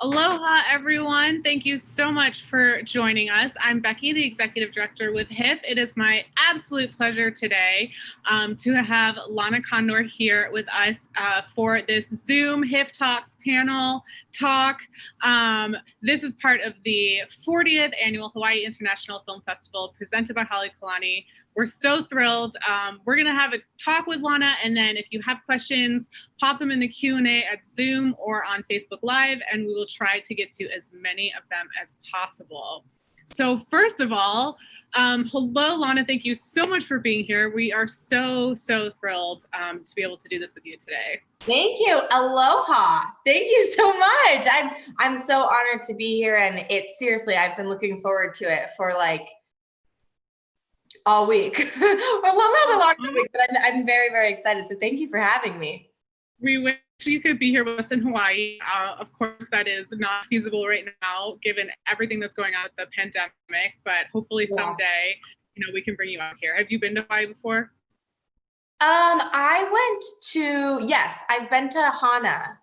Aloha, everyone. Thank you so much for joining us. I'm Becky, the Executive Director with HIFF. It is my absolute pleasure today to have Lana Condor here with us for this Zoom HIFF Talks panel talk. This is part of the 40th Annual Hawaii International Film Festival presented by Holly Kalani. We're so thrilled. We're going to have a talk with Lana, and then if you have questions, pop them in the Q&A at Zoom or on Facebook Live, and we will try to get to as many of them as possible. So first of all, hello, Lana. Thank you so much for being here. We are so thrilled to be able to do this with you today. Thank you. Aloha. Thank you so much. I'm so honored to be here, and seriously, I've been looking forward to it for like all week. A little bit longer than a week, but I'm very excited. So thank you for having me. We wish you could be here with us in Hawaii. Of course, that is not feasible right now, given everything that's going on with the pandemic, but hopefully someday, we can bring you out here. Have you been to Hawaii before? Yes, I've been to Hana,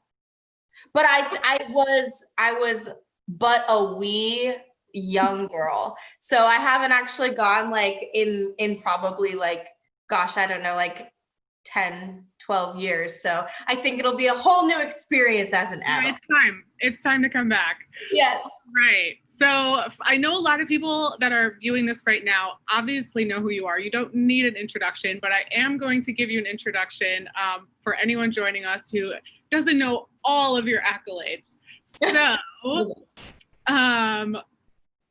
but I was but a wee young girl. So I haven't actually gone like in probably like, gosh, I don't know, like 10, 12 years. So I think it'll be a whole new experience as an adult. It's time to come back. Yes. Right. So I know a lot of people that are viewing this right now obviously know who you are. You don't need an introduction, but I am going to give you an introduction for anyone joining us who doesn't know all of your accolades. So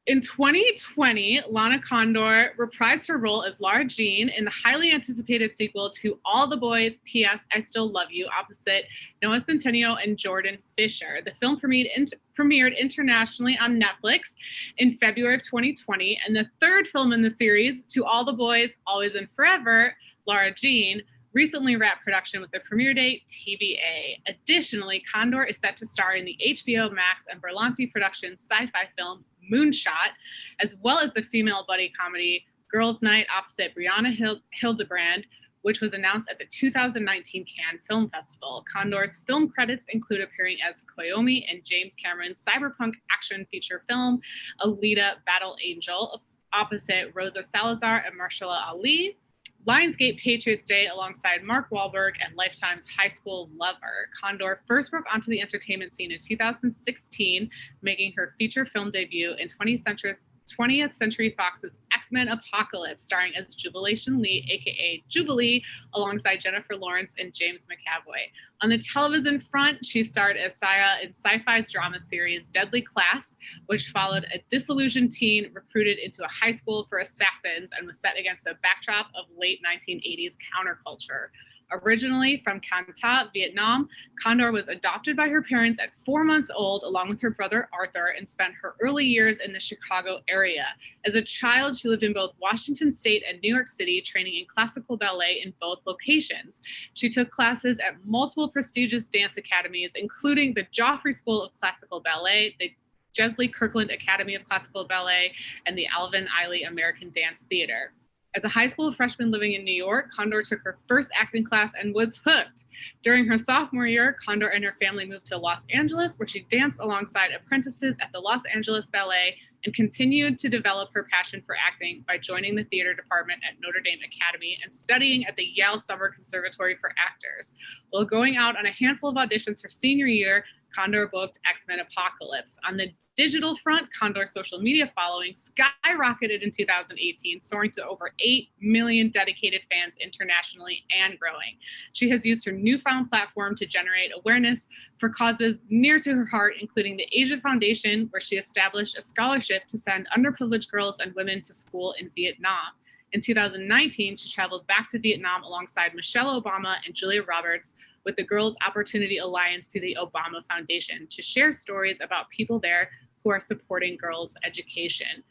in 2020, Lana Condor reprised her role as Lara Jean in the highly anticipated sequel to All the Boys, P.S. I Still Love You, opposite Noah Centineo and Jordan Fisher. The film premiered internationally on Netflix in February of 2020, and the third film in the series, To All the Boys, Always and Forever, Lara Jean, recently wrapped production with a premiere date TBA. Additionally, Condor is set to star in the HBO Max and Berlanti production sci-fi film Moonshot, as well as the female buddy comedy Girls' Night opposite Brianna Hildebrand, which was announced at the 2019 Cannes Film Festival. Condor's film credits include appearing as Koyomi in James Cameron's cyberpunk action feature film Alita: Battle Angel, opposite Rosa Salazar and Mahershala Ali, Lionsgate Patriots Day alongside Mark Wahlberg, and Lifetime's High School Lover. Condor first broke onto the entertainment scene in 2016, making her feature film debut in 20th Century Fox's X-Men Apocalypse, starring as Jubilation Lee, aka Jubilee, alongside Jennifer Lawrence and James McAvoy. On the television front, she starred as Saya in Sci-Fi's drama series Deadly Class, which followed a disillusioned teen recruited into a high school for assassins and was set against a backdrop of late 1980s counterculture. Originally from Can Tha, Vietnam, Condor was adopted by her parents at 4 months old, along with her brother Arthur, and spent her early years in the Chicago area. As a child, she lived in both Washington State and New York City, training in classical ballet in both locations. She took classes at multiple prestigious dance academies, including the Joffrey School of Classical Ballet, the Jesley Kirkland Academy of Classical Ballet, and the Alvin Ailey American Dance Theater. As a high school freshman living in New York, Condor took her first acting class and was hooked. During her sophomore year, Condor and her family moved to Los Angeles, where she danced alongside apprentices at the Los Angeles Ballet and continued to develop her passion for acting by joining the theater department at Notre Dame Academy and studying at the Yale Summer Conservatory for Actors. While going out on a handful of auditions her senior year, Condor booked X-Men Apocalypse. On the digital front, Condor's social media following skyrocketed in 2018, soaring to over 8 million dedicated fans internationally and growing. She has used her newfound platform to generate awareness for causes near to her heart, including the Asia Foundation, where she established a scholarship to send underprivileged girls and women to school in Vietnam. In 2019, she traveled back to Vietnam alongside Michelle Obama and Julia Roberts with the Girls Opportunity Alliance through the Obama Foundation to share stories about people there who are supporting girls' education.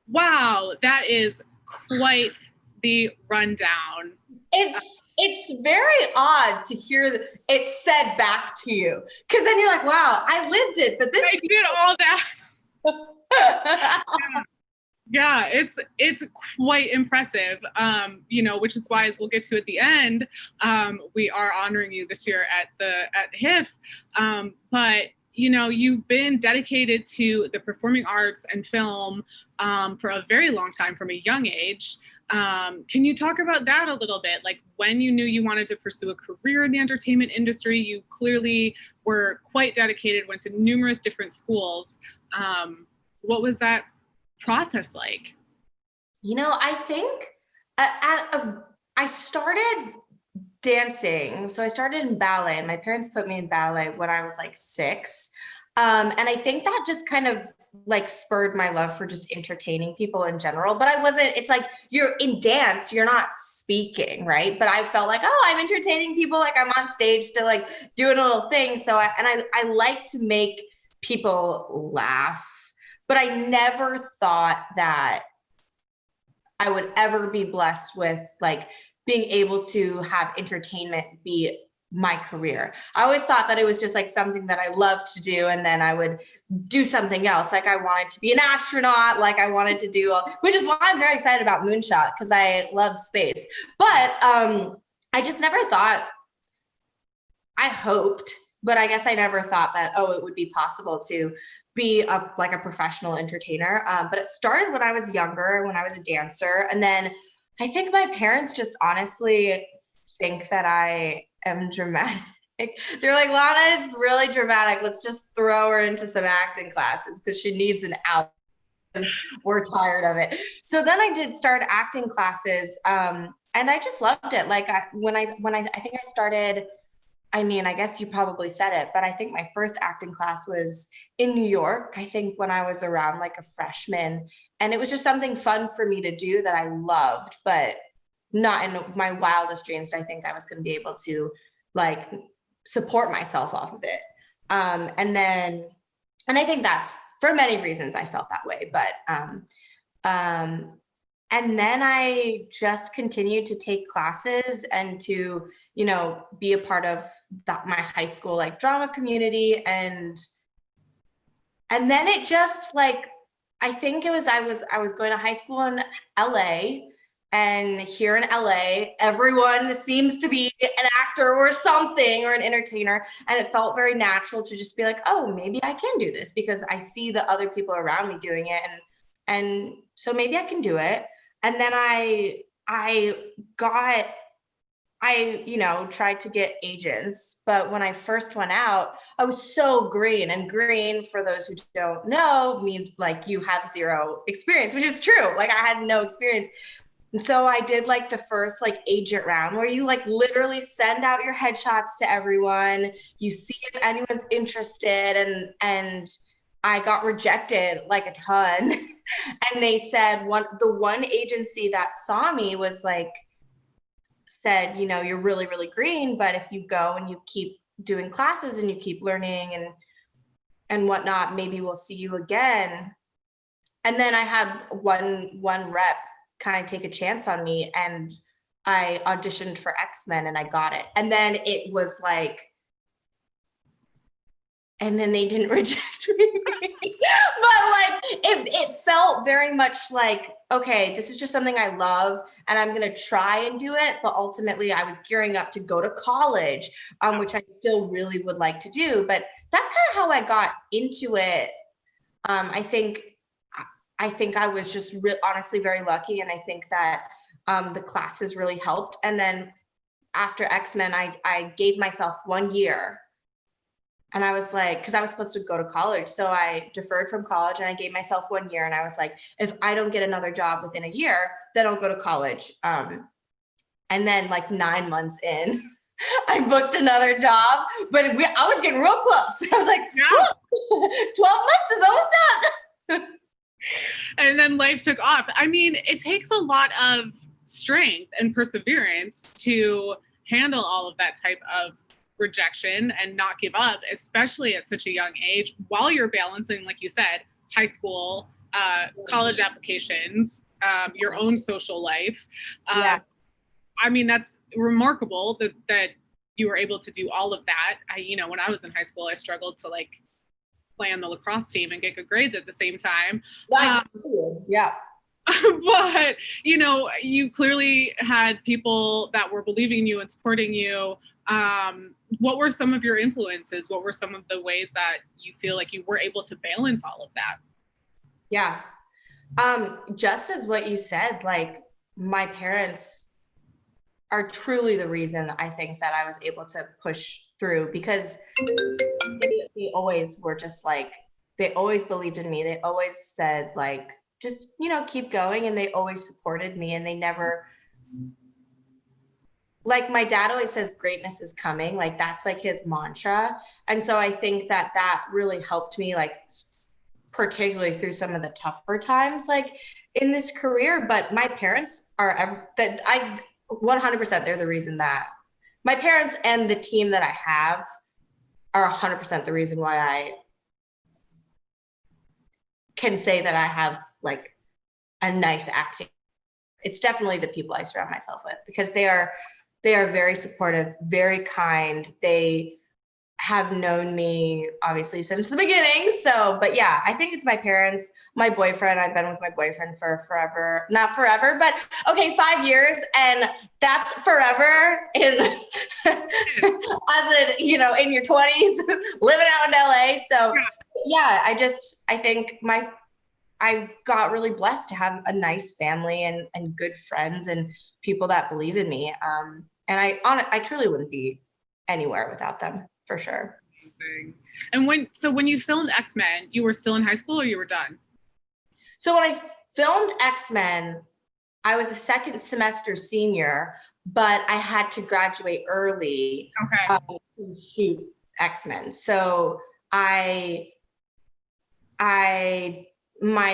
Wow, that is quite the rundown. It's very odd to hear it said back to you, because then you're like, wow, I lived it, but this I did all that. Yeah, it's quite impressive, which is why, as we'll get to at the end, we are honoring you this year at HIFF. But you know, you've been dedicated to the performing arts and film for a very long time from a young age. Can you talk about that a little bit? Like when you knew you wanted to pursue a career in the entertainment industry, you clearly were quite dedicated, went to numerous different schools. What was that process like? You know, I think I started dancing. So I started in ballet. My parents put me in ballet when I was like 6. And I think that just kind of like spurred my love for just entertaining people in general. But I wasn't, it's like you're in dance, you're not speaking, right? But I felt like, oh, I'm entertaining people, like I'm on stage to like doing a little thing. So I like to make people laugh, but I never thought that I would ever be blessed with like being able to have entertainment be my career. I always thought that it was just like something that I loved to do, and then I would do something else. Like I wanted to be an astronaut, like I wanted to do, which is why I'm very excited about Moonshot, because I love space. But I just never thought, I hoped, but I guess I never thought that, oh, it would be possible to be like a professional entertainer. But it started when I was younger, when I was a dancer. And then I think my parents just honestly think that I am dramatic. They're like, Lana is really dramatic. Let's just throw her into some acting classes because she needs an out. We're tired of it. So then I did start acting classes. And I just loved it. Like I think I started, I mean, I guess you probably said it, but I think my first acting class was in New York, I think when I was around like a freshman. And it was just something fun for me to do that I loved, but not in my wildest dreams did I think I was going to be able to like support myself off of it. And I think that's for many reasons I felt that way, but and then I just continued to take classes and to, you know, be a part of my high school like drama community. And then it just like, I think it was, I was going to high school in LA, and here in LA, everyone seems to be an actor or something or an entertainer. And it felt very natural to just be like, oh, maybe I can do this because I see the other people around me doing it. And so maybe I can do it. And then I you know, tried to get agents, but when I first went out, I was so green, and green, for those who don't know, means like you have zero experience, which is true. Like I had no experience. And so I did like the first like agent round where you like literally send out your headshots to everyone. You see if anyone's interested, and I got rejected like a ton. And they said the one agency that saw me was like, said, you know, you're really, really green, but if you go and you keep doing classes and you keep learning and whatnot, maybe we'll see you again. And then I had one rep kind of take a chance on me, and I auditioned for X-Men and I got it. And then it was like, and then they didn't reject me. But like it felt very much like, okay, this is just something I love and I'm gonna try and do it. But ultimately I was gearing up to go to college, which I still really would like to do. But that's kind of how I got into it. I think I was just honestly very lucky, and I think that the classes really helped. And then after X-Men, I gave myself 1 year. And I was like, because I was supposed to go to college. So I deferred from college and I gave myself 1 year. And I was like, if I don't get another job within a year, then I'll go to college. And then like 9 months in, I booked another job, but I was getting real close. I was like, yeah. 12 months is almost up. And then life took off. I mean, it takes a lot of strength and perseverance to handle all of that type of rejection and not give up, especially at such a young age, while you're balancing, like you said, high school, college applications, your own social life. Yeah. I mean, that's remarkable that you were able to do all of that. You know, when I was in high school, I struggled to like play on the lacrosse team and get good grades at the same time. Yeah. But, you know, you clearly had people that were believing in you and supporting you. What were some of your influences? What were some of the ways that you feel like you were able to balance all of that? Yeah. Just as what you said, like my parents are truly the reason I think that I was able to push through, because they always were just like, they always believed in me. They always said like, just, keep going. And they always supported me, and they never, like my dad always says, greatness is coming. Like that's like his mantra. And so I think that that really helped me, like particularly through some of the tougher times, like in this career. But my parents are that I 100%, they're the reason that my parents and the team that I have are 100% the reason why I can say that I have like a nice acting. It's definitely the people I surround myself with, because they are very supportive, very kind. They have known me obviously since the beginning. So, but yeah, I think it's my parents, my boyfriend. I've been with my boyfriend for forever, not forever, but okay, 5 years. And that's forever in, as in, in your 20s, living out in LA. So yeah, I think I got really blessed to have a nice family and good friends and people that believe in me. And I truly wouldn't be anywhere without them, for sure. Amazing. And when you filmed X-Men, you were still in high school or you were done? So when I filmed X-Men, I was a second semester senior, but I had to graduate early to shoot X-Men. So my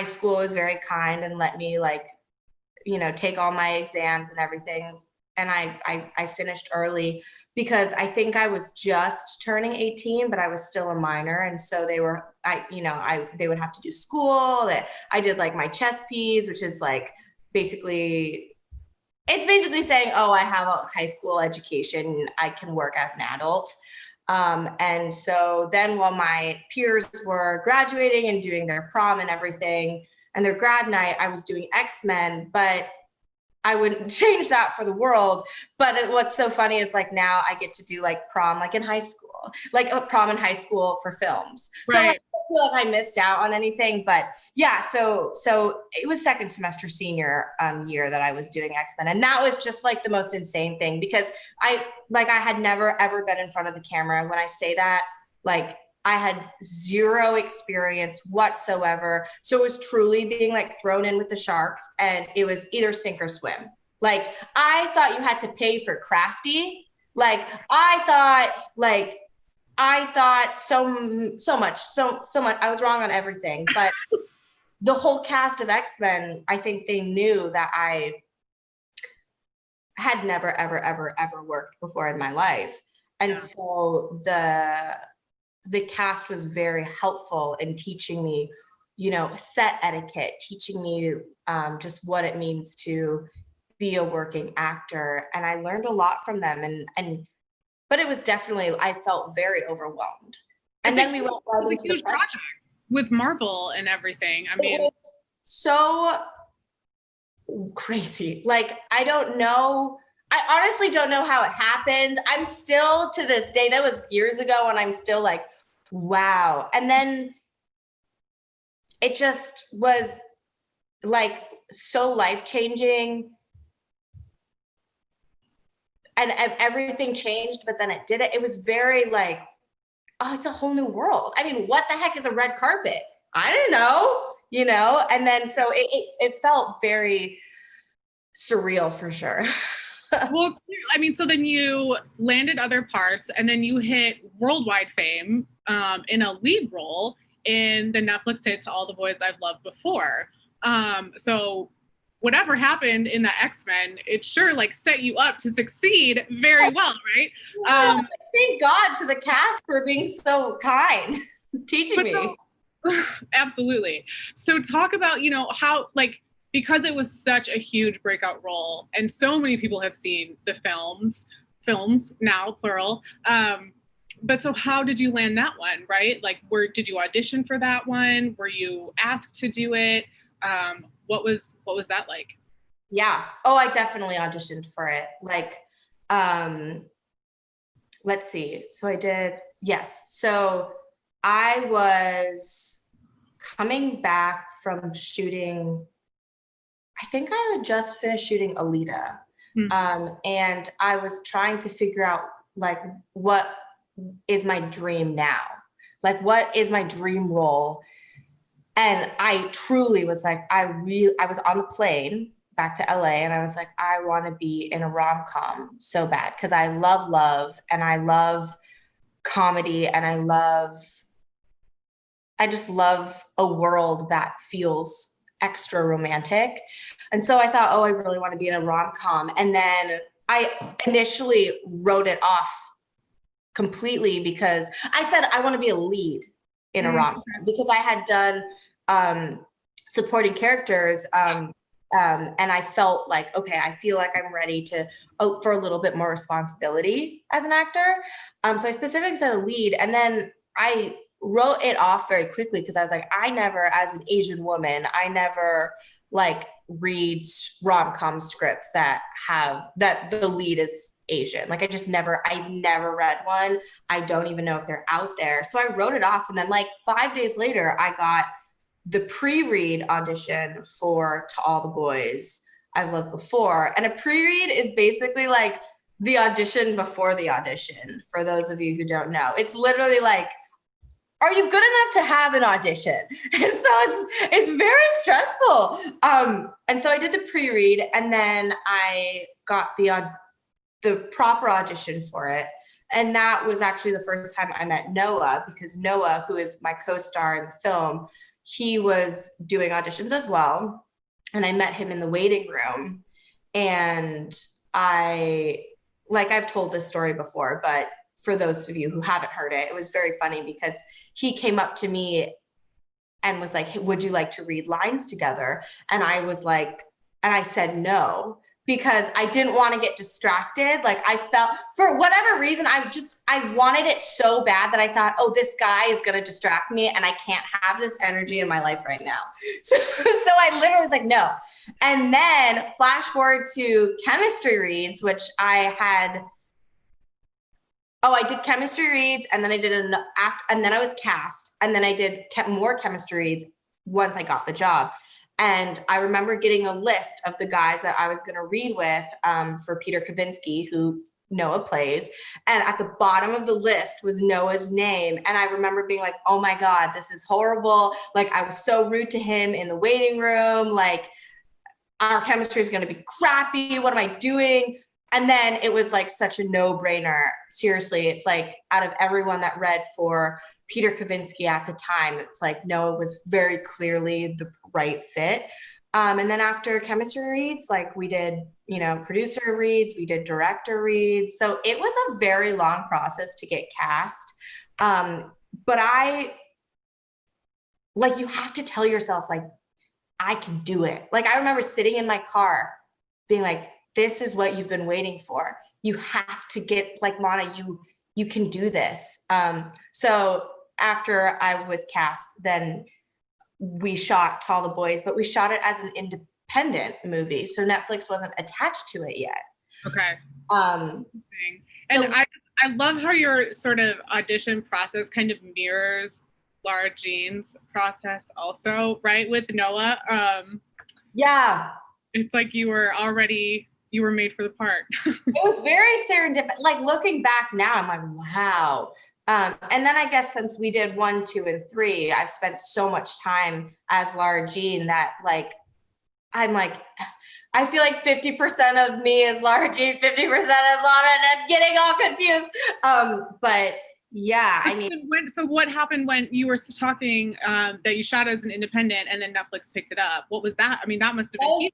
school was very kind and let me take all my exams and everything. And I finished early because I think I was just turning 18, but I was still a minor. And so they would have to do school. I did like my chess piece, which is like it's basically saying, oh, I have a high school education, I can work as an adult. And so then while my peers were graduating and doing their prom and everything and their grad night, I was doing X-Men, but I wouldn't change that for the world. But what's so funny is like now I get to do like prom, like in high school, like a prom in high school for films. Right. So like, I feel like I missed out on anything, but yeah. So it was second semester senior year that I was doing X-Men. And that was just like the most insane thing, because I had never ever been in front of the camera. When I say that, like I had zero experience whatsoever. So it was truly being like thrown in with the sharks, and it was either sink or swim. Like I thought you had to pay for crafty. Like I thought so much. I was wrong on everything, but the whole cast of X-Men, I think they knew that I had never, ever, ever, ever worked before in my life. And so the cast was very helpful in teaching me, set etiquette, teaching me just what it means to be a working actor. And I learned a lot from them. But it was definitely, I felt very overwhelmed. And then we went right into the press project with Marvel and everything. I mean, it was so crazy. Like, I honestly don't know how it happened. I'm still to this day, that was years ago, and I'm still like, wow. And then it just was like so life-changing, and everything changed, but then it didn't. It was very like, oh, it's a whole new world. I mean, what the heck is a red carpet? I didn't know, and then so it felt very surreal for sure. Well, I mean, so then you landed other parts, and then you hit worldwide fame in a lead role in the Netflix hit To All the Boys I've Loved Before. So whatever happened in the X-Men, it sure like set you up to succeed very well, right? Thank God to the cast for being so kind, teaching me. Absolutely. So talk about, how like, because it was such a huge breakout role and so many people have seen the films now, plural. But so how did you land that one, right? Like, did you audition for that one? Were you asked to do it? What was that like? Yeah. Oh, I definitely auditioned for it. Like, let's see. So I did, yes. So I was coming back from shooting, I think I had just finished shooting Alita. And I was trying to figure out like, what is my dream now? Like, what is my dream role? And I truly was like, I was on the plane back to LA and I was like, I want to be in a rom-com so bad because I love love and I love comedy and I just love a world that feels extra romantic. And so I thought, oh, I really want to be in a rom-com. And then I initially wrote it off completely because I said I want to be a lead in a rom-com because I had done supporting characters and I felt like, okay, I feel like I'm ready to for a little bit more responsibility as an actor. So I specifically said a lead, and then I wrote it off very quickly because I was like, I never, as an Asian woman, I never like read rom-com scripts that the lead is Asian. Like I've never read one. I don't even know if they're out there. So I wrote it off, and then like 5 days later, I got the pre-read audition for To All the Boys I've Loved Before. And a pre-read is basically like the audition before the audition, for those of you who don't know. It's literally like, are you good enough to have an audition? And so it's very stressful. And so I did the pre-read, and then I got the proper audition for it. And that was actually the first time I met Noah, because Noah, who is my co-star in the film, he was doing auditions as well. And I met him in the waiting room. And I've told this story before, but for those of you who haven't heard it, it was very funny because he came up to me and was like, hey, would you like to read lines together? And I was like, and I said no, because I didn't want to get distracted. Like I felt, for whatever reason, I wanted it so bad that I thought, oh, this guy is going to distract me and I can't have this energy in my life right now. So I literally was like, no. And then flash forward to chemistry reads, which I did chemistry reads, and then I did and then I was cast, and then I did more chemistry reads once I got the job. And I remember getting a list of the guys that I was going to read with for Peter Kavinsky, who Noah plays. And at the bottom of the list was Noah's name. And I remember being like, oh my God, this is horrible. Like, I was so rude to him in the waiting room. Like, our chemistry is going to be crappy. What am I doing? And then it was like such a no-brainer. Seriously, it's like out of everyone that read for Peter Kavinsky at the time, it's like Noah was very clearly the right fit. And then after chemistry reads, like we did, producer reads, we did director reads. So it was a very long process to get cast. But you have to tell yourself, like, I can do it. Like, I remember sitting in my car being like, this is what you've been waiting for. You have to get, like, Lana, you can do this. So after I was cast, then we shot To All the Boys, but we shot it as an independent movie. So Netflix wasn't attached to it yet. Okay. And I love how your sort of audition process kind of mirrors Lara Jean's process also, right? With Noah. Yeah. It's like you were made for the part. It was very serendipitous. Like, looking back now, I'm like, wow. And then I guess since we did 1, 2, and 3, I've spent so much time as Lara Jean that, like, I'm like, I feel like 50% of me is Lara Jean, 50% is Lana, and I'm getting all confused. But yeah, I mean. So what happened when you were talking that you shot as an independent and then Netflix picked it up? What was that? I mean, that must have been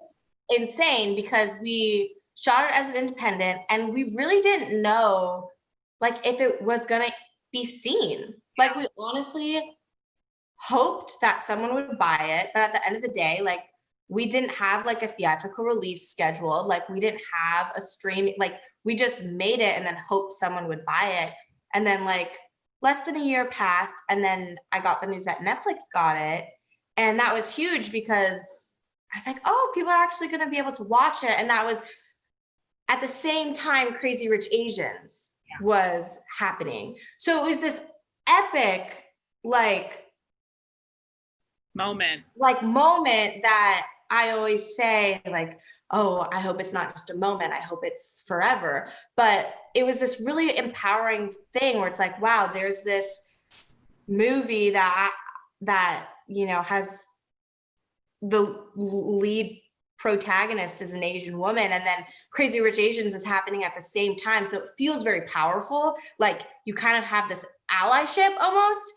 insane, because we shot it as an independent and we really didn't know, like, if it was gonna be seen. Like, we honestly hoped that someone would buy it, but at the end of the day, like, we didn't have like a theatrical release schedule. Like, we didn't have a stream. Like, we just made it and then hoped someone would buy it. And then, like, less than a year passed, and then I got the news that Netflix got it, and that was huge because I was like, oh, people are actually going to be able to watch it. And that was at the same time Crazy Rich Asians was happening. So it was this epic, moment that I always say, like, oh, I hope it's not just a moment. I hope it's forever. But it was this really empowering thing where it's like, wow, there's this movie that has the lead protagonist is an Asian woman, and then Crazy Rich Asians is happening at the same time. So it feels very powerful. Like you kind of have this allyship almost.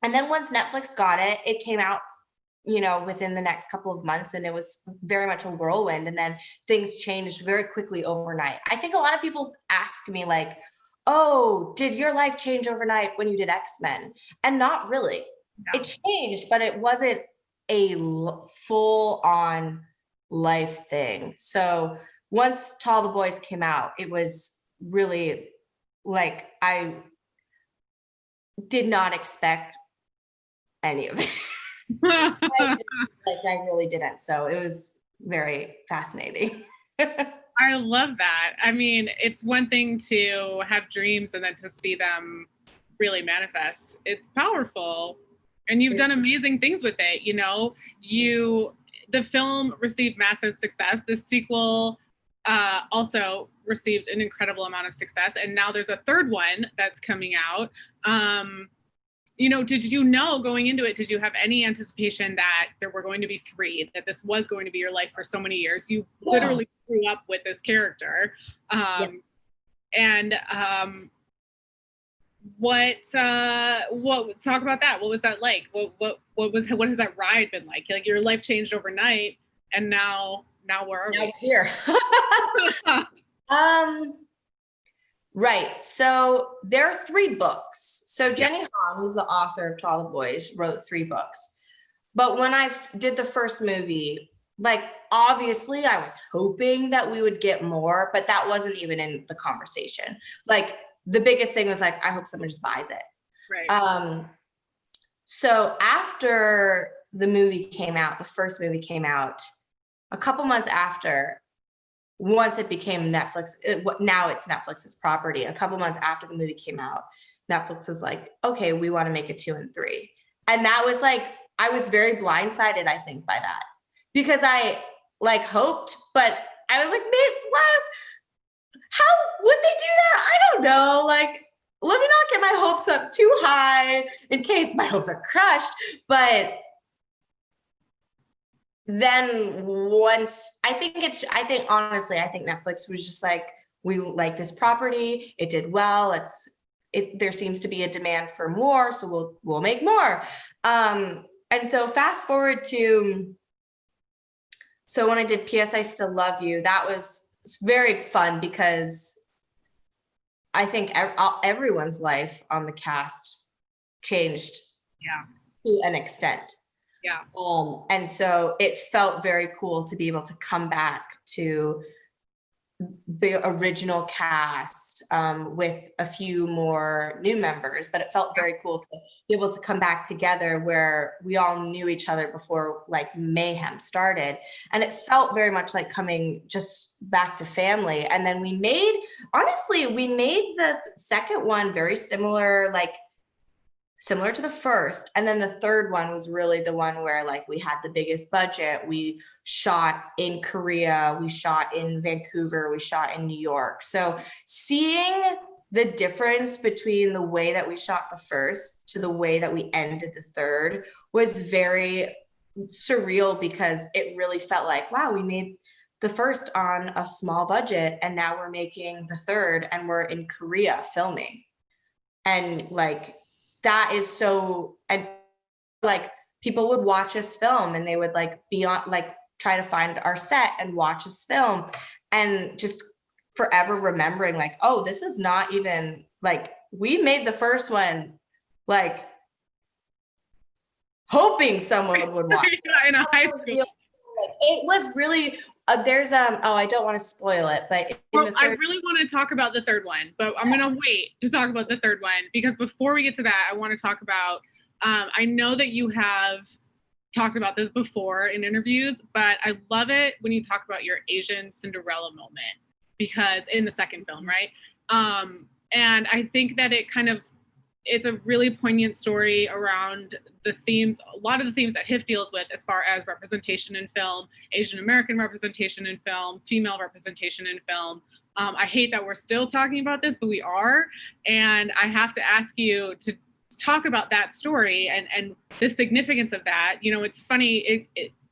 And then once Netflix got it, it came out, within the next couple of months, and it was very much a whirlwind. And then things changed very quickly overnight. I think a lot of people ask me like, oh, did your life change overnight when you did X-Men? And not really. No. It changed, but it wasn't a full-on life thing. So once To All the Boys came out, it was really like, I did not expect any of it. I really didn't. So it was very fascinating. I love that. I mean, it's one thing to have dreams and then to see them really manifest. It's powerful. And you've done amazing things with it. The film received massive success. The sequel also received an incredible amount of success. And now there's a third one that's coming out. Did you know going into it, did you have any anticipation that there were going to be three, that this was going to be your life for so many years? You literally grew up with this character. And talk about that. What was that like? What has that ride been like? Like your life changed overnight, and now where are we? Here. Right. So there are 3 books. So Jenny Han, who's the author of To All the Boys, wrote 3 books. But when I did the first movie, like obviously I was hoping that we would get more, but that wasn't even in the conversation. Like the biggest thing was like, I hope someone just buys it. Right. So after the movie came out, the first movie came out, a couple months after, once it became Netflix, now it's Netflix's property. A couple months after the movie came out, Netflix was like, okay, we want to make a 2 and 3. And that was like, I was very blindsided, I think, by that. Because I like hoped, but I was like, what? How would they do that? I don't know. Like, let me not get my hopes up too high in case my hopes are crushed. But then once, I think Netflix was just like, we like this property. It did well. There seems to be a demand for more. So we'll make more. And so fast forward to, so when I did P.S. I Still Love You, it's very fun because I think everyone's life on the cast changed to an extent. Yeah. And so it felt very cool to be able to come back to the original cast with a few more new members, but it felt very cool to be able to come back together where we all knew each other before like mayhem started. And it felt very much like coming just back to family. And then we made the second one very similar to the first. And then the third one was really the one where like we had the biggest budget. We shot in Korea, we shot in Vancouver, we shot in New York. So seeing the difference between the way that we shot the first to the way that we ended the third was very surreal, because it really felt like, wow, we made the first on a small budget and now we're making the third and we're in Korea filming. And like, that is so, and like people would watch us film and they would like be on, like try to find our set and watch us film, and just forever remembering like, oh, this is not even like, we made the first one like hoping someone would watch it. In a high school. It was really there's I don't want to spoil it, but I really want to talk about the third one, but I'm gonna wait to talk about the third one, because before we get to that, I want to talk about I know that you have talked about this before in interviews, but I love it when you talk about your Asian Cinderella moment, because in the second film, right? And I think that it's a really poignant story around the themes, a lot of the themes that HIFF deals with as far as representation in film, Asian American representation in film, female representation in film. I hate that we're still talking about this, but we are. And I have to ask you to talk about that story and the significance of that. You know, it's funny,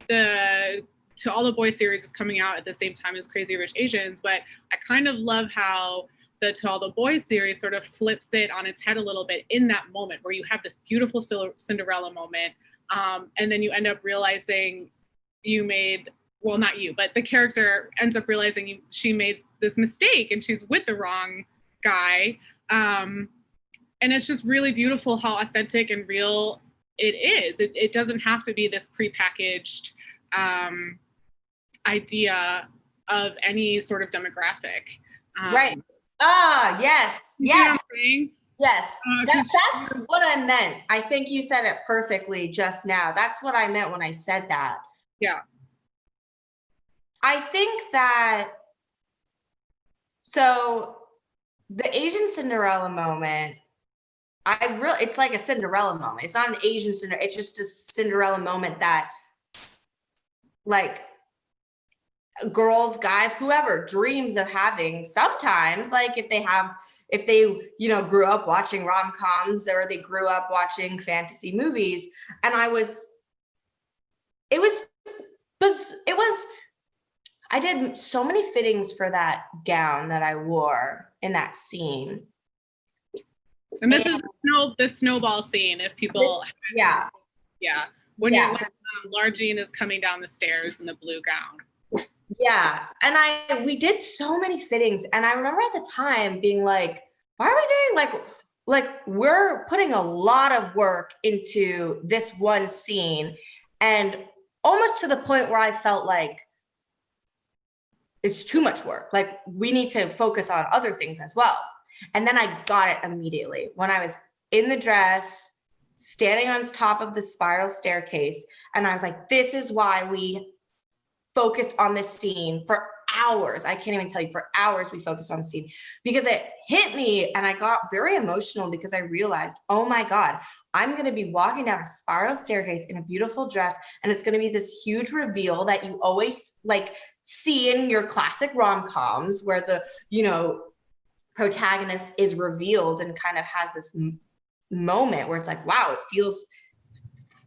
the To All the Boys series is coming out at the same time as Crazy Rich Asians, but I kind of love how the To All the Boys series sort of flips it on its head a little bit in that moment where you have this beautiful Cinderella moment, and then you end up realizing you made, well, not you, but the character ends up realizing she made this mistake and she's with the wrong guy. And it's just really beautiful how authentic and real it is. It doesn't have to be this prepackaged idea of any sort of demographic. Right. Yes. Yes. Yes. That's what I meant. I think you said it perfectly just now. That's what I meant when I said that. Yeah. I think that, so the Asian Cinderella moment, it's like a Cinderella moment. It's not an Asian Cinderella. It's just a Cinderella moment that, like, girls, guys, whoever dreams of having sometimes, like if they, you know, grew up watching rom-coms or they grew up watching fantasy movies. And I did so many fittings for that gown that I wore in that scene. And this is the snowball scene. If people, yeah. When Lara Jean is coming down the stairs in the blue gown. Yeah, and we did so many fittings, and I remember at the time being like, "Why are we doing like we're putting a lot of work into this one scene," and almost to the point where I felt like it's too much work. Like we need to focus on other things as well. And then I got it immediately when I was in the dress, standing on top of the spiral staircase, and I was like, "This is why we focused on this scene for hours." I can't even tell you, for hours we focused on the scene because it hit me, and I got very emotional because I realized, oh my God, I'm going to be walking down a spiral staircase in a beautiful dress, and it's going to be this huge reveal that you always like see in your classic rom-coms where the, you know, protagonist is revealed and kind of has this moment where it's like, wow, it feels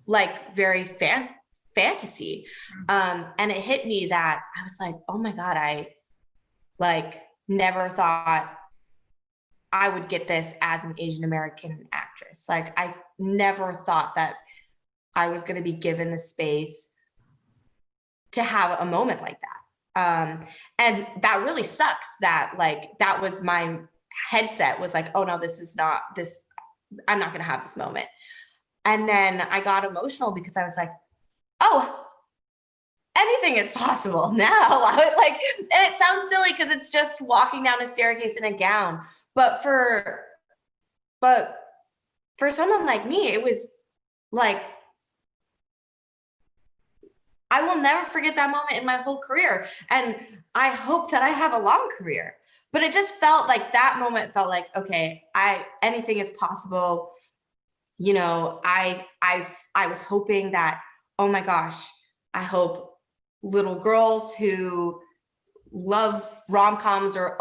like very fantasy. And it hit me that I was like, oh my God, I like never thought I would get this as an Asian American actress. Like I never thought that I was going to be given the space to have a moment like that. And that really sucks that like, that was my headset was like, oh no, this is not this, I'm not going to have this moment. And then I got emotional because I was like, oh, anything is possible now. Like, and it sounds silly because it's just walking down a staircase in a gown. But for someone like me, it was like, I will never forget that moment in my whole career. And I hope that I have a long career. But it just felt like that moment felt like, okay, anything is possible. You know, I was hoping that, oh my gosh, I hope little girls who love rom-coms or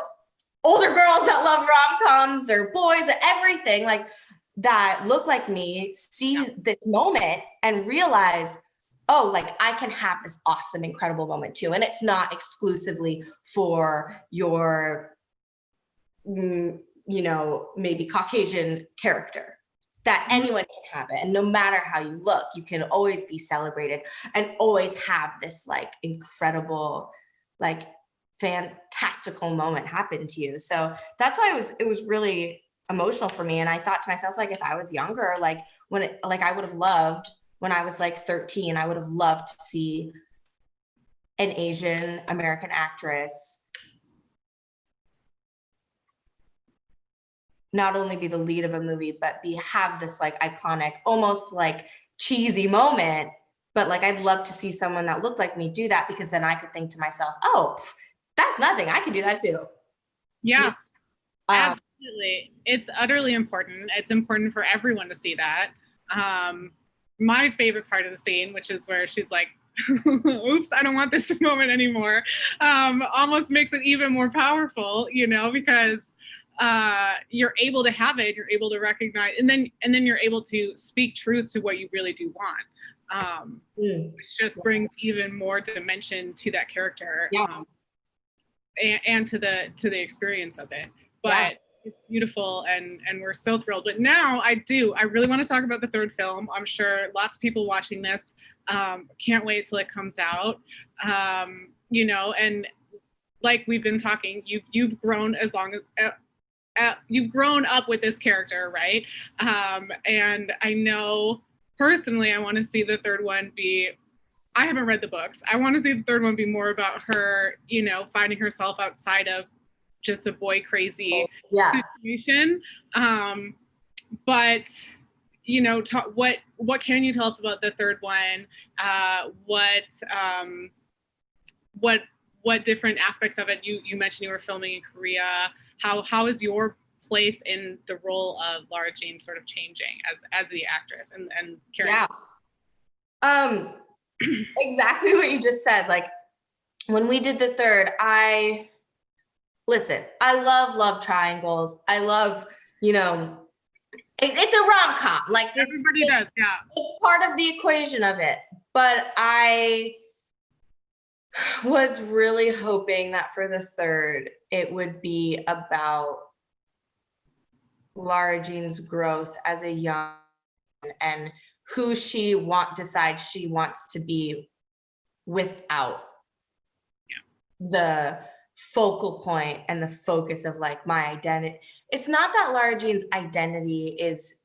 older girls that love rom-coms or boys, everything like that look like me, see this moment and realize, oh, like I can have this awesome, incredible moment too. And it's not exclusively for your, you know, maybe Caucasian character, that anyone can have it. And no matter how you look, you can always be celebrated and always have this like incredible, like fantastical moment happen to you. So that's why it was really emotional for me. And I thought to myself, like, if I was younger, like I would have loved, when I was like 13, I would have loved to see an Asian American actress not only be the lead of a movie, but have this like iconic, almost like cheesy moment. But like, I'd love to see someone that looked like me do that, because then I could think to myself, oh, that's nothing. I could do that too. Yeah. Absolutely. It's utterly important. It's important for everyone to see that. My favorite part of the scene, which is where she's like, oops, I don't want this moment anymore, almost makes it even more powerful, you know, because you're able to have it, you're able to recognize, and then you're able to speak truth to what you really do want, which just brings even more dimension to that character, and to the experience of it. But it's beautiful, and we're so thrilled. But now I really want to talk about the third film. I'm sure lots of people watching this can't wait till it comes out. You know, and like we've been talking, you've grown as long as you've grown up with this character, right? And I know personally, I want to see the third one be. I haven't read the books. I want to see the third one be more about her, you know, finding herself outside of just a boy crazy situation. But you know, what can you tell us about the third one? What different aspects of it? You mentioned you were filming in Korea. How is your place in the role of Lara Jean sort of changing as the actress and carrying? Exactly what you just said. Like when we did the third, I love triangles. I love, you know, it's a rom-com. Like everybody does, yeah. It's part of the equation of it. But I was really hoping that for the third, it would be about Lara Jean's growth as a young and who she decides she wants to be without the focal point and the focus of like my identity. It's not that Lara Jean's identity is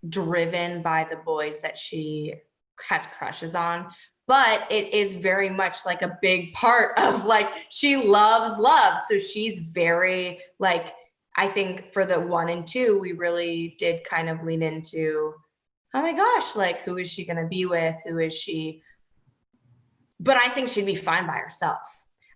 driven by the boys that she has crushes on, but it is very much like a big part of like, she loves love. So she's very like, I think for the 1 and 2, we really did kind of lean into, oh my gosh, like who is she going to be with? Who is she? But I think she'd be fine by herself.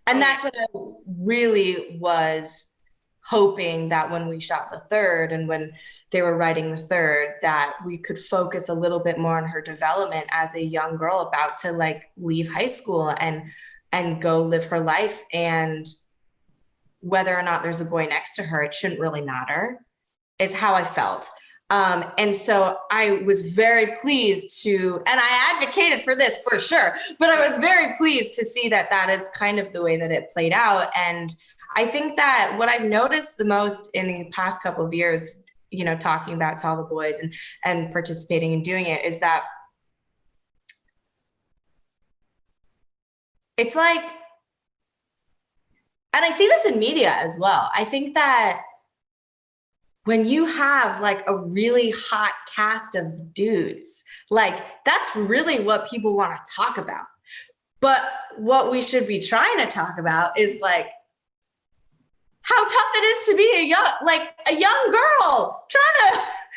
And that's what I really was hoping, that when we shot the third and when they were writing the third, that we could focus a little bit more on her development as a young girl about to like leave high school and go live her life. And whether or not there's a boy next to her, it shouldn't really matter, is how I felt. And so I was very pleased to, and I advocated for this for sure, but I was very pleased to see that that is kind of the way that it played out. And I think that what I've noticed the most in the past couple of years, you know, talking about To All the Boys and participating and doing it, is that it's like, and I see this in media as well. I think that when you have like a really hot cast of dudes, like that's really what people want to talk about. But what we should be trying to talk about is like how tough it is to be a young girl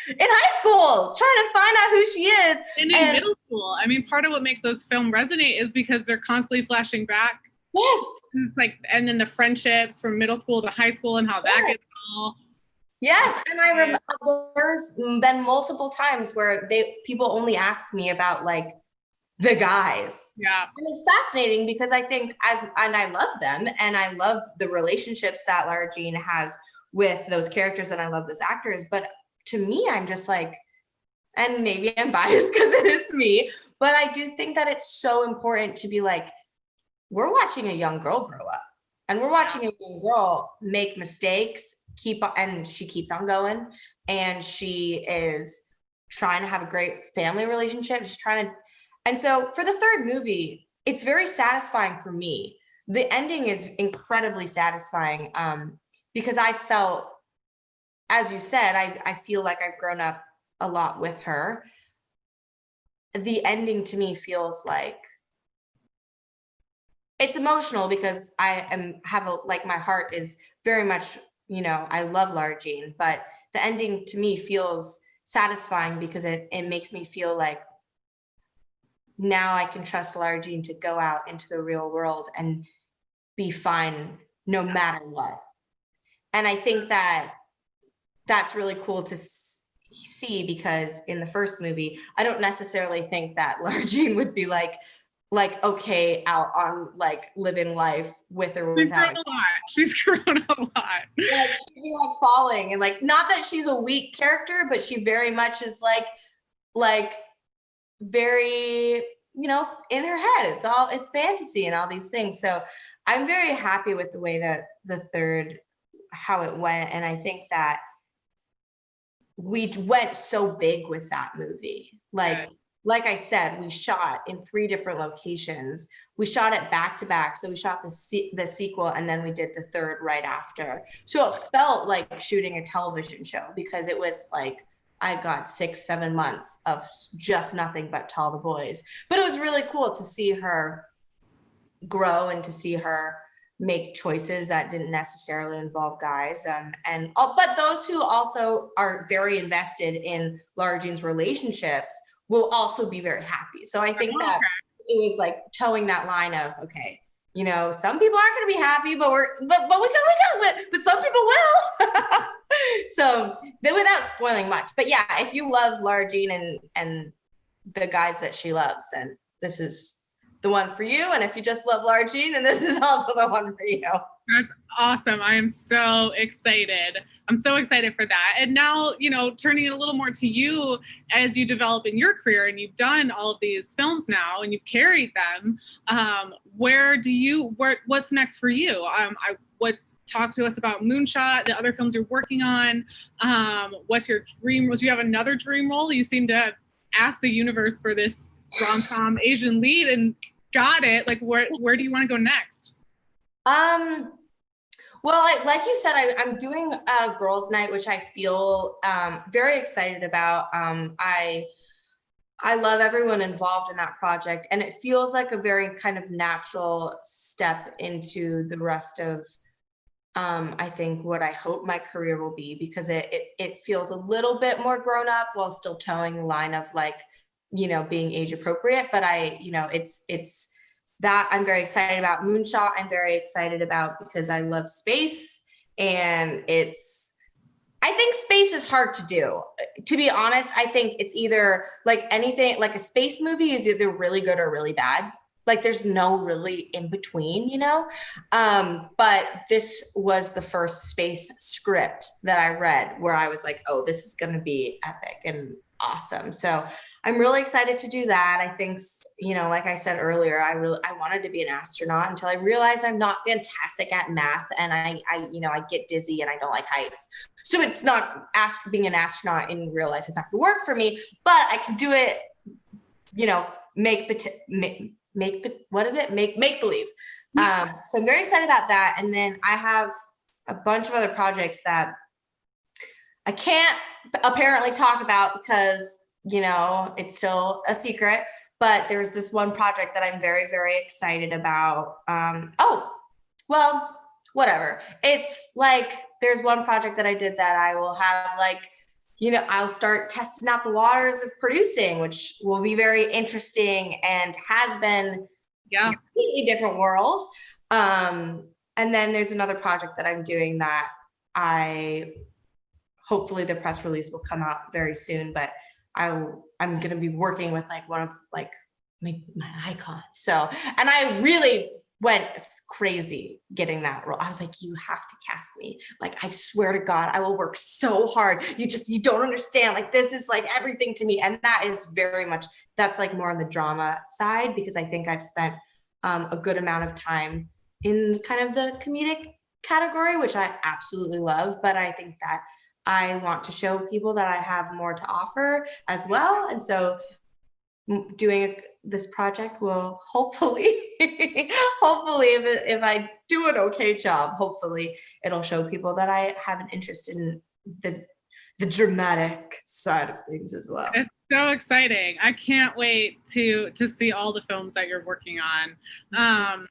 in high school, trying to find out who she is. And in middle school. I mean, part of what makes those films resonate is because they're constantly flashing back. Yes. It's like, and then the friendships from middle school to high school and how that gets all. Yes, and I remember there's been multiple times where people only ask me about like the guys. Yeah. And it's fascinating because I think and I love them and I love the relationships that Lara Jean has with those characters and I love those actors. But to me, I'm just like, and maybe I'm biased because it is me, but I do think that it's so important to be like, we're watching a young girl grow up and we're watching a young girl make mistakes, and she keeps on going, and she is trying to have a great family relationship. She's trying to, and so for the third movie, it's very satisfying for me. The ending is incredibly satisfying because I felt, as you said, I feel like I've grown up a lot with her. The ending to me feels like it's emotional because my heart is very much, you know, I love Lara Jean, but the ending to me feels satisfying because it makes me feel like now I can trust Lara Jean to go out into the real world and be fine no matter what. I think that that's really cool to see, because in the first movie, I don't necessarily think that Lara Jean would be like okay out on like living life with or She's without grown a lot. She's grown a lot. like she'd be like falling, and like, not that she's a weak character, but she very much is like very, you know, in her head. It's fantasy and all these things. So I'm very happy with the way that the third, how it went. And I think that we went so big with that movie. Like I said, we shot in 3 different locations. We shot it back to back. So we shot the sequel, and then we did the third right after. So it felt like shooting a television show, because it was like, I got 6-7 months of just nothing but Tall the Boys. But it was really cool to see her grow and to see her make choices that didn't necessarily involve guys. But those who also are very invested in Lara Jean's relationships will also be very happy. So I think that it was like towing that line of, okay, you know, some people aren't going to be happy, but some people will. So without spoiling much, but yeah, if you love Lara Jean and the guys that she loves, then this is the one for you. And if you just love Lara Jean, then this is also the one for you. That's awesome. I am so excited. I'm so excited for that. And now, you know, turning it a little more to you as you develop in your career, and you've done all of these films now and you've carried them. What's next for you? Talk to us about Moonshot, the other films you're working on. What's your dream? Do you have another dream role? You seem to ask the universe for this rom-com Asian lead and got it. Like, where do you want to go next? Well, like you said, I'm doing a girls' night, which I feel very excited about. I love everyone involved in that project, and it feels like a very kind of natural step into the rest of, I think, what I hope my career will be, because it feels a little bit more grown up while still towing the line of, like, you know, being age appropriate. But it's that I'm very excited about. Moonshot, I'm very excited about, because I love space, and I think space is hard to do. To be honest, I think it's either like anything, like a space movie is either really good or really bad. Like, there's no really in between, you know? But this was the first space script that I read where I was like, oh, this is going to be epic and awesome. So I'm really excited to do that. I think, you know, like I said earlier, I wanted to be an astronaut until I realized I'm not fantastic at math, and I get dizzy and I don't like heights. So it's not, being an astronaut in real life is not going to work for me, but I can do it, you know, make believe. So I'm very excited about that. And then I have a bunch of other projects that I can't apparently talk about because, you know, it's still a secret, but there's this one project that I'm very, very excited about. Well, whatever. It's like, there's one project that I did that I will have, like, you know, I'll start testing out the waters of producing, which will be very interesting and has been a completely different world. And then there's another project that I'm doing that hopefully the press release will come out very soon, but I'm going to be working with like one of like my icons. So, and I really went crazy getting that role. I was like, you have to cast me. Like, I swear to God, I will work so hard. You don't understand. Like, this is like everything to me. And that is very much, that's like more on the drama side, because I think I've spent a good amount of time in kind of the comedic category, which I absolutely love. But I think that I want to show people that I have more to offer as well. And so doing this project will hopefully, if I do an okay job, hopefully it'll show people that I have an interest in the dramatic side of things as well. It's so exciting. I can't wait to see all the films that you're working on.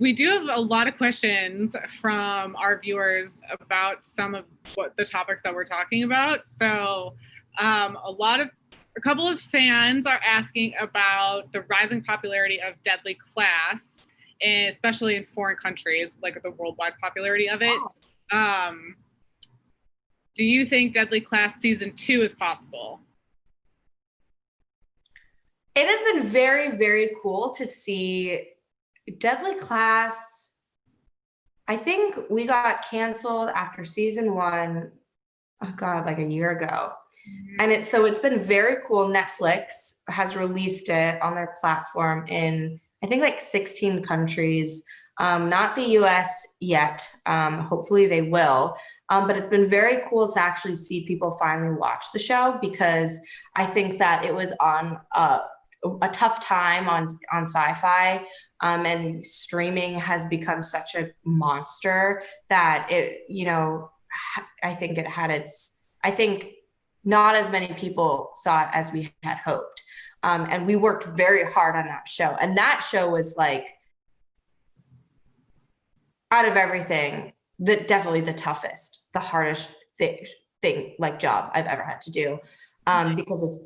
We do have a lot of questions from our viewers about some of the topics that we're talking about. So a couple of fans are asking about the rising popularity of Deadly Class, especially in foreign countries, like the worldwide popularity of it. Um, do you think Deadly Class season 2 is possible? It has been very, very cool to see Deadly Class. I think we got canceled after season 1. Oh God, like a year ago. And it's been very cool. Netflix has released it on their platform in I think like 16 countries. Not the US yet. Hopefully they will. But it's been very cool to actually see people finally watch the show because I think that it was on a tough time on sci-fi. And streaming has become such a monster that I think it had I think not as many people saw it as we had hoped. And we worked very hard on that show. And that show was like, out of everything, definitely the toughest, the hardest thing like job I've ever had to do. Because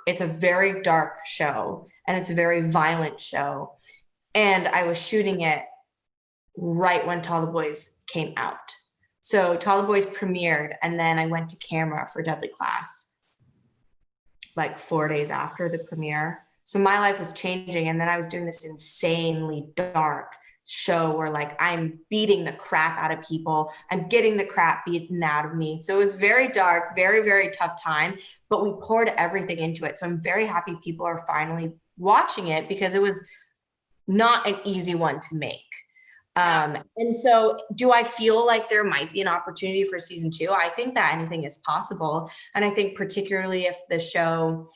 it's a very dark show and it's a very violent show. And I was shooting it right when Tall the Boys came out. So Tall the Boys premiered, and then I went to camera for Deadly Class like 4 days after the premiere. So my life was changing, and then I was doing this insanely dark show where like I'm beating the crap out of people. I'm getting the crap beaten out of me. So it was very dark, very, very tough time, but we poured everything into it. So I'm very happy people are finally watching it because it was not an easy one to make. And so do I feel like there might be an opportunity for season 2? I think that anything is possible. And I think particularly if the show's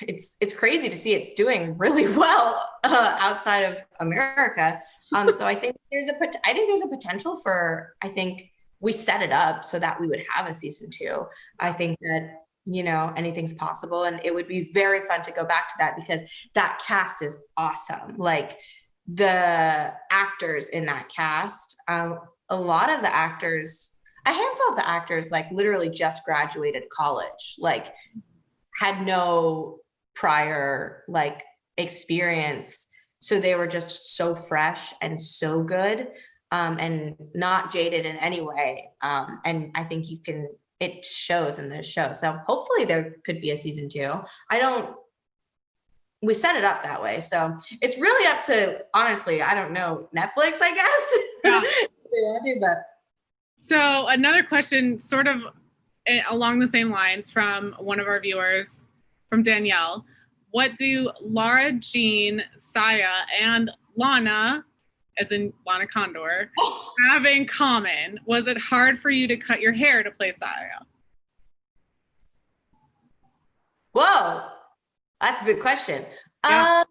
it's crazy to see it's doing really well outside of America. So I think there's a potential for, I think we set it up so that we would have a season 2. I think that anything's possible, and it would be very fun to go back to that because that cast is awesome. Like the actors in that cast, a handful of the actors like literally just graduated college, like had no prior like experience. So they were just so fresh and so good, and not jaded in any way. And I think it shows in this show. So hopefully there could be a season 2. We set it up that way. So it's really up to, honestly, I don't know, Netflix, I guess. Yeah. They want to, but. So another question sort of along the same lines from one of our viewers, from Danielle. What do Lara Jean, Saya, and Lana, as in Lana Condor, have in common? Was it hard for you to cut your hair to play Saya? Whoa, that's a big question. Yeah.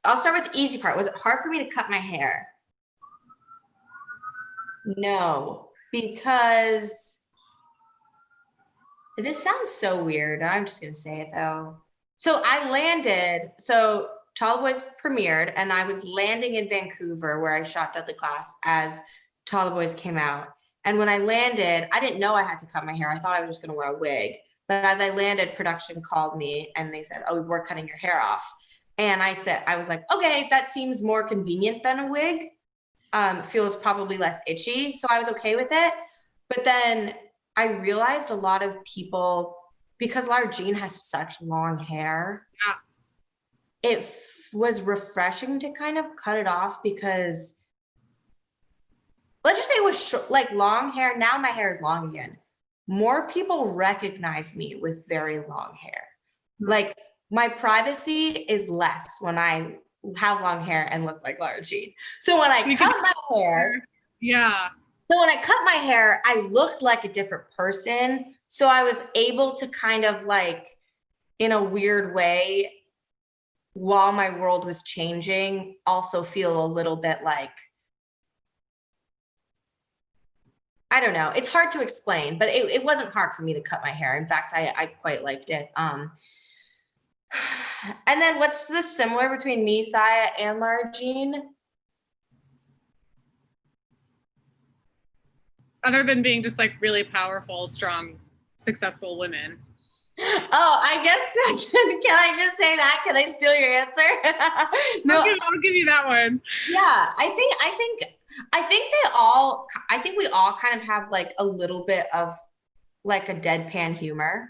I'll start with the easy part. Was it hard for me to cut my hair? No, because this sounds so weird. I'm just going to say it though. So Tall Boys premiered, and I was landing in Vancouver where I shot Deadly Class as Tall Boys came out. And when I landed, I didn't know I had to cut my hair. I thought I was just going to wear a wig. But as I landed, production called me and they said, "Oh, we're cutting your hair off." And I was like, okay, that seems more convenient than a wig. Feels probably less itchy. So I was okay with it. But then I realized a lot of people, because Lara Jean has such long hair, it was refreshing to kind of cut it off because let's just say it was like long hair. Now my hair is long again. More people recognize me with very long hair. Like my privacy is less when I have long hair and look like Lara Jean. So when I cut my hair, I looked like a different person. So I was able to kind of like, in a weird way, while my world was changing, also feel a little bit like, I don't know. It's hard to explain, but it wasn't hard for me to cut my hair. In fact, I quite liked it. And then what's the similar between me, Saya, and Lara Jean? Other than being just like really powerful, strong, successful women. Oh, I guess can I just say that? Can I steal your answer? No, I'll give you that one. yeah, I think we all kind of have like a little bit of like a deadpan humor.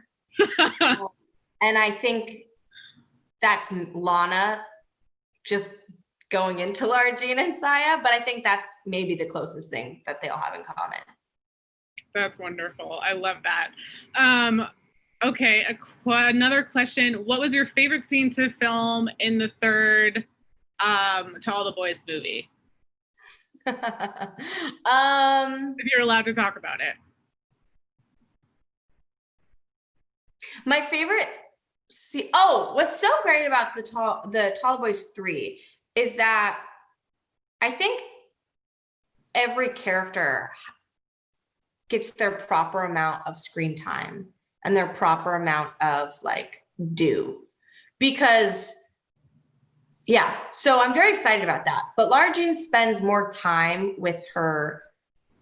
And I think that's Lana just going into Lara Jean and Saya, but I think that's maybe the closest thing that they all have in common. That's wonderful. I love that. Okay, another question. What was your favorite scene to film in the third To All the Boys movie? If you're allowed to talk about it. My favorite see oh, what's so great about the Tall Boys 3 is that I think every character gets their proper amount of screen time and their proper amount of like due. Because yeah, so I'm very excited about that. But Lara Jean spends more time with her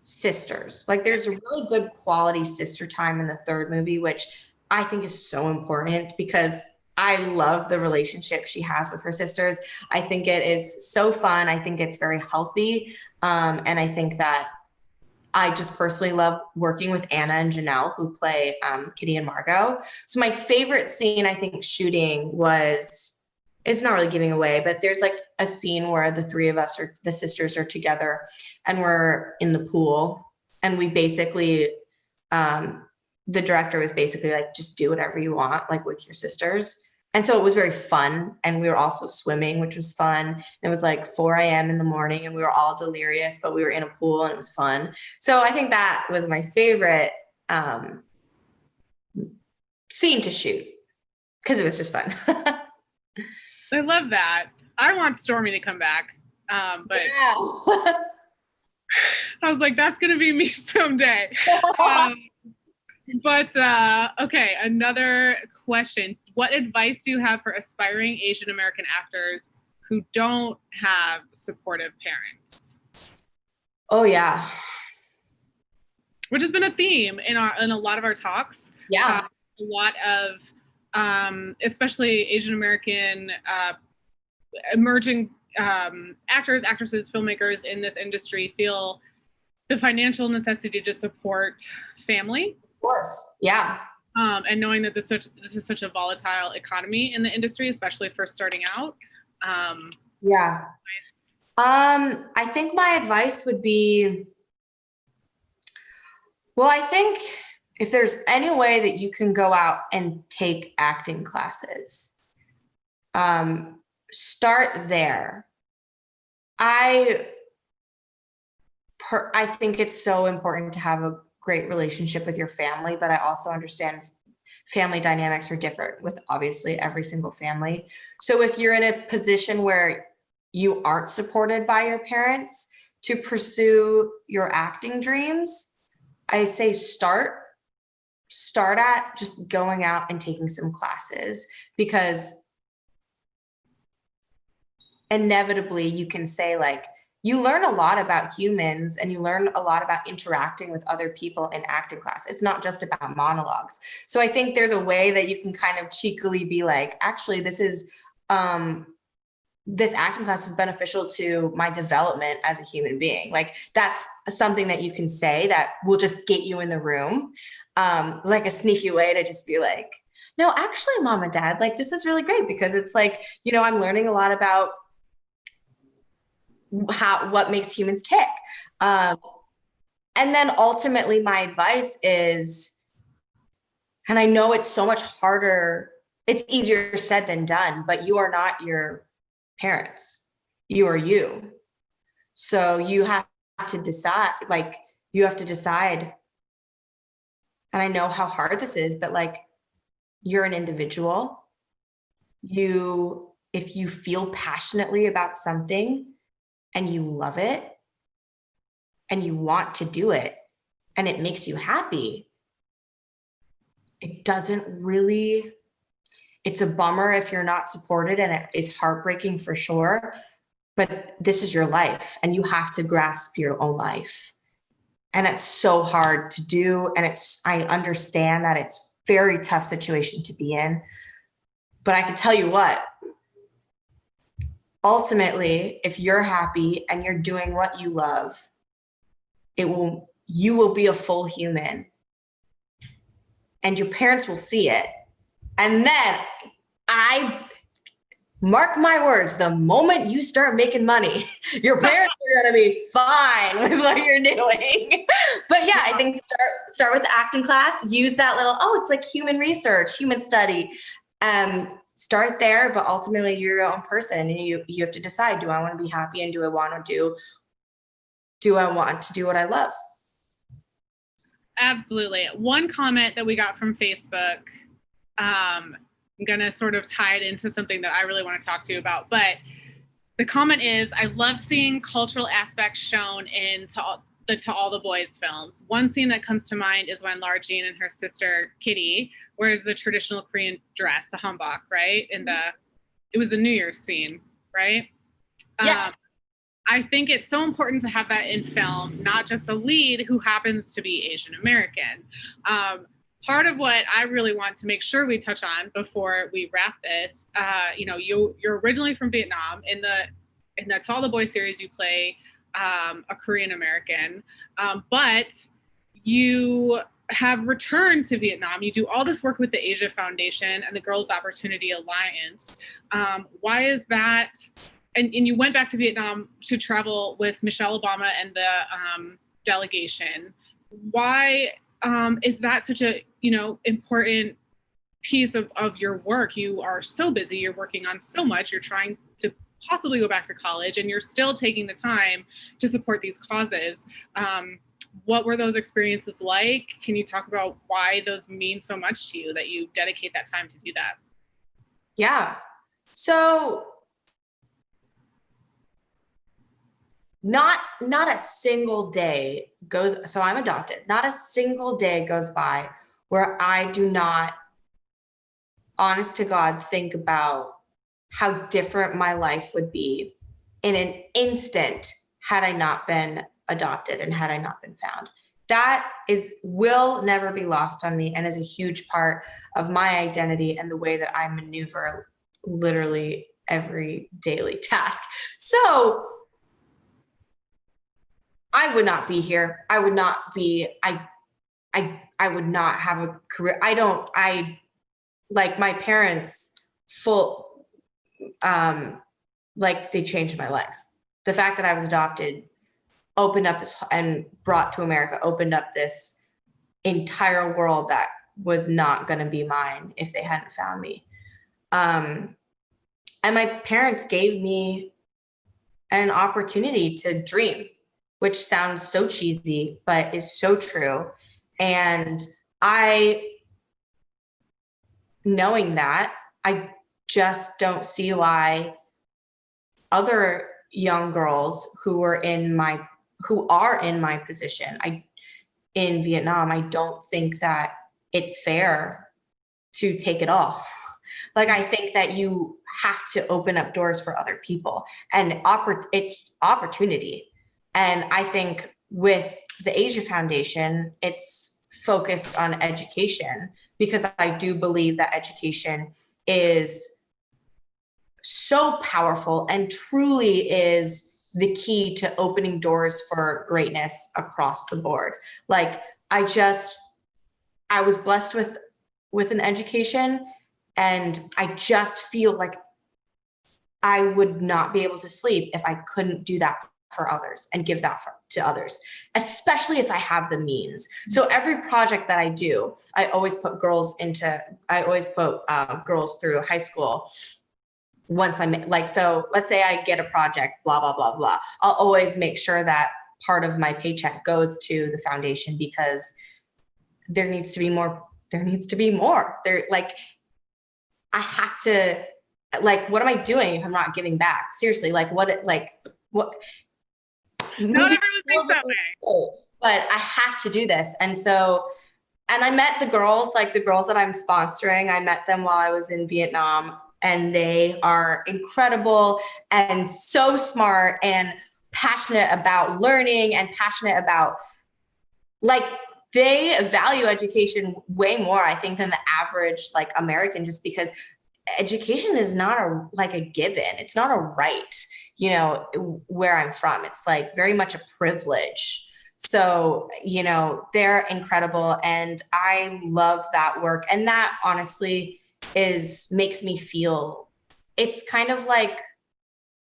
sisters. Like there's a really good quality sister time in the third movie, which I think is so important because I love the relationship she has with her sisters. I think it is so fun. I think it's very healthy. And I think that I just personally love working with Anna and Janelle, who play Kitty and Margot. So my favorite scene, I think, shooting was, it's not really giving away, but there's like a scene where the three of us, or the sisters, are together and we're in the pool. And we basically, the director was basically like, just do whatever you want, like with your sisters. And so it was very fun. And we were also swimming, which was fun. It was like 4 a.m. in the morning and we were all delirious, but we were in a pool and it was fun. So I think that was my favorite scene to shoot because it was just fun. I love that. I want Stormy to come back. But yeah. I was like, that's going to be me someday. Okay, another question. What advice do you have for aspiring Asian American actors who don't have supportive parents? Oh yeah. Which has been a theme in a lot of our talks. Yeah. A lot of especially Asian American emerging actors, actresses, filmmakers in this industry feel the financial necessity to support family. Of course, yeah. And knowing that this is such a volatile economy in the industry, especially for starting out. Yeah. I think my advice would be, well, I think if there's any way that you can go out and take acting classes, start there. I think it's so important to have a great relationship with your family, but I also understand family dynamics are different with obviously every single family. So if you're in a position where you aren't supported by your parents to pursue your acting dreams, I say start at just going out and taking some classes, because inevitably you can say like, you learn a lot about humans and you learn a lot about interacting with other people in acting class. It's not just about monologues. So I think there's a way that you can kind of cheekily be like, actually, this acting class is beneficial to my development as a human being. Like that's something that you can say that will just get you in the room. Like a sneaky way to just be like, no, actually, mom and dad, like this is really great because it's like, you know, I'm learning a lot about what makes humans tick. And then ultimately my advice is, and I know it's so much harder, it's easier said than done, but you are not your parents. You are you. So you have to decide, and I know how hard this is, but like, you're an individual. If you feel passionately about something, and you love it and you want to do it and it makes you happy, it's a bummer if you're not supported, and it is heartbreaking for sure, but this is your life and you have to grasp your own life. And it's so hard to do. And I understand that it's very tough situation to be in. But I can tell you what, ultimately, if you're happy and you're doing what you love, you will be a full human, and your parents will see it. And then I mark my words, the moment you start making money, your parents are going to be fine with what you're doing. But yeah, I think start with the acting class, use that little, it's like human research, human study. Start there, but ultimately you're your own person, and you have to decide, do I want to be happy, and do I want to do what I love? Absolutely. One comment that we got from Facebook, I'm going to sort of tie it into something that I really want to talk to you about. But the comment is, I love seeing cultural aspects shown in To All the Boys films. One scene that comes to mind is when Lara Jean and her sister Kitty wears the traditional Korean dress, the hanbok, right? It was the New Year's scene, right? Yes. I think it's so important to have that in film, not just a lead who happens to be Asian American. Part of what I really want to make sure we touch on before we wrap this, you're originally from Vietnam. In the To All the Boys series, you play a Korean American, but you have returned to Vietnam. You do all this work with the Asia Foundation and the Girls Opportunity Alliance. Why is that? And you went back to Vietnam to travel with Michelle Obama and the delegation. Why is that such a important piece of your work? You are so busy. You're working on so much. You're trying to possibly go back to college, and you're still taking the time to support these causes. What were those experiences like? Can you talk about why those mean so much to you, that you dedicate that time to do that? Yeah. So not a single day goes, so I'm adopted. Not a single day goes by where I do not, honest to God, think about how different my life would be in an instant had I not been adopted and had I not been found. That will never be lost on me, and is a huge part of my identity and the way that I maneuver literally every daily task. So I would not be here. I would not be, I would not have a career. Like my parents they changed my life. The fact that I was adopted opened up this and brought to America, opened up this entire world that was not going to be mine if they hadn't found me. And my parents gave me an opportunity to dream, which sounds so cheesy, but is so true. And knowing that, I just don't see why other young girls who are in my position, in Vietnam, I don't think that it's fair to take it all. Like, I think that you have to open up doors for other people, and it's opportunity. And I think with the Asia Foundation, it's focused on education, because I do believe that education is so powerful and truly is the key to opening doors for greatness across the board. Like, I was blessed with an education, and I just feel like I would not be able to sleep if I couldn't do that for others and give that to others, especially if I have the means. So every project that I do, I always put girls through high school. Once I'm like, so let's say I get a project, blah, blah, blah, blah. I'll always make sure that part of my paycheck goes to the foundation, because there needs to be more. I have to, what am I doing if I'm not giving back? Seriously, what? Not everyone thinks that way. But I have to do this. And I met the girls that I'm sponsoring. I met them while I was in Vietnam, and they are incredible and so smart and passionate about learning, and passionate about, they value education way more, I think, than the average like American, just because education is not a given. It's not a right, you know, where I'm from. It's like very much a privilege. So, you know, they're incredible and I love that work. And that honestly makes me feel, it's kind of like,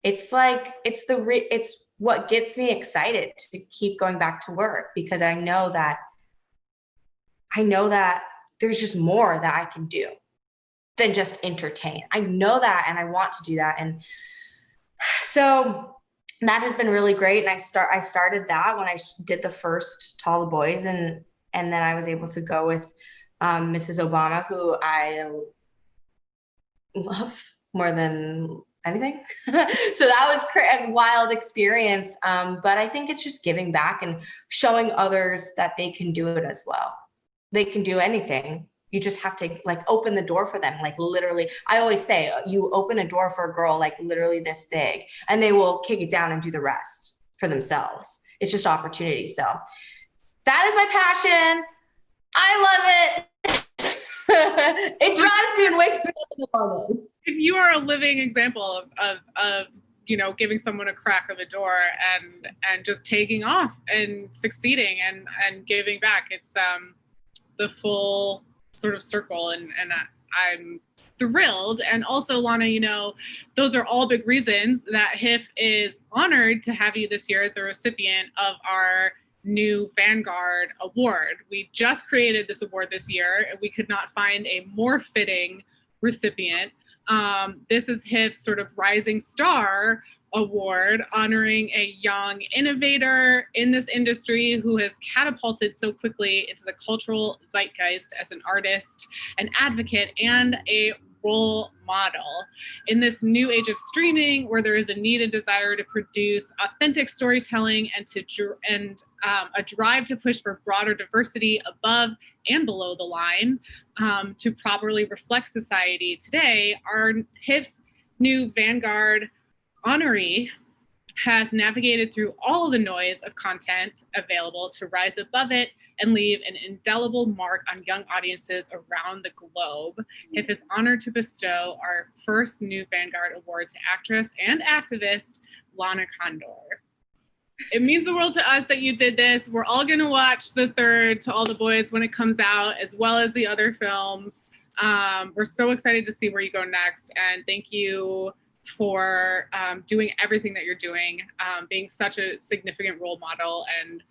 it's what gets me excited to keep going back to work, because I know that there's just more that I can do than just entertain. I know that, and I want to do that. And so that has been really great. And I started that when I did the first To All the Boys, and then I was able to go with Mrs. Obama, who I love more than anything. So that was a wild experience. But I think it's just giving back and showing others that they can do it as well. They can do anything. You just have to like open the door for them. Like literally, I always say, you open a door for a girl like literally this big, and they will kick it down and do the rest for themselves. It's just opportunity. So that is my passion. I love it. It drives me and wakes me up in the morning. You are a living example of you know, giving someone a crack of a door and just taking off and succeeding and giving back. It's the full sort of circle, and I'm thrilled. And also, Lana, you know, those are all big reasons that HIFF is honored to have you this year as the recipient of our new Vanguard Award. We just created this award this year, and we could not find a more fitting recipient. This is HIFF's sort of Rising Star Award, honoring a young innovator in this industry who has catapulted so quickly into the cultural zeitgeist as an artist, an advocate, and a role model. In this new age of streaming, where there is a need and desire to produce authentic storytelling and a drive to push for broader diversity above and below the line, to properly reflect society today, our HIFF's new Vanguard honoree has navigated through all the noise of content available to rise above it and leave an indelible mark on young audiences around the globe. HIFF is honored to bestow our first new Vanguard Award to actress and activist Lana Condor. It means the world to us that you did this. We're all going to watch the third To All the Boys when it comes out, as well as the other films. We're so excited to see where you go next. And thank you for doing everything that you're doing, being such a significant role model, and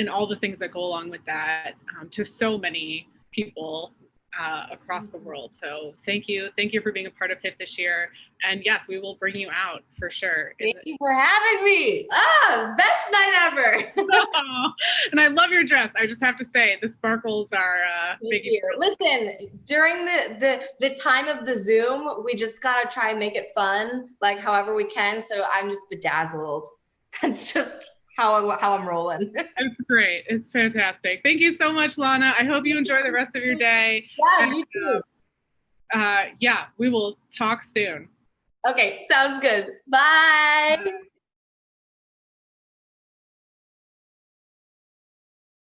all the things that go along with that, to so many people across the world. So thank you for being a part of HIFF this year. And yes, we will bring you out for sure. Thank you for having me. Best night ever. Oh, and I love your dress. I just have to say, the sparkles are Thank you. Listen, during the time of the Zoom, we just gotta try and make it fun, like however we can. So I'm just bedazzled. That's just how I'm rolling. It's great. It's fantastic. Thank you so much, Lana. I hope you enjoy the rest of your day. Yeah, and, you too. Yeah, we will talk soon. Okay, sounds good. Bye.